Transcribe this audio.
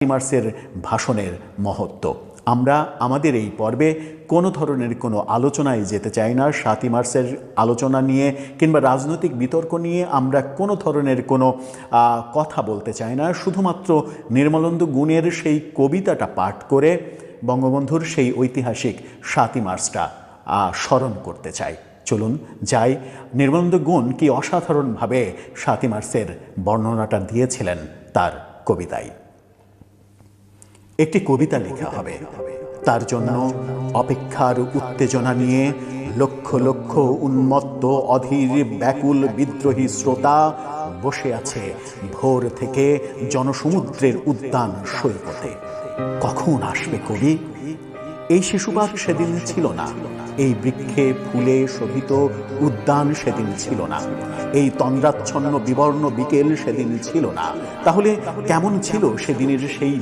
মার্সের ভাষণের মহত্ব। আমরা আমাদের এই পর্বে কোনো ধরনের কোনো আলোচনায় যেতে চাই না। 7ই মার্চের আলোচনা নিয়ে কিংবা রাজনৈতিক বিতর্ক নিয়ে আমরা কোনো ধরনের কোনো কথা বলতে চাই না। শুধুমাত্র নির্মলেন্দু গুণের সেই কবিতাটা পাঠ করে বঙ্গবন্ধুর সেই ঐতিহাসিক 7ই মার্চটা স্মরণ করতে চাই। চলুন যাই, নির্মলেন্দু গুণ কি অসাধারণভাবে 7ই মার্চের বর্ণনাটা দিয়েছিলেন তার কবিতায়। একটি কবিতা লেখা হবে, তার জন্য অপেক্ষার উত্তেজনা নিয়ে লক্ষ লক্ষ উন্মত্ত অধীর ব্যাকুল বিদ্রোহী শ্রোতা বসে আছে ভোর থেকে জনসমুদ্রের উদ্যান সৈকতে। কখন আসবে কবি? এই শিশুপাল সেদিন ছিল না, এই বৃক্ষে ফুলে শোভিত উদ্যান সেদিন ছিল না, এই তন্দ্রাচ্ছন্ন বিবর্ণ বিকেল সেদিন ছিল না। তাহলে কেমন ছিল সেদিনের সেই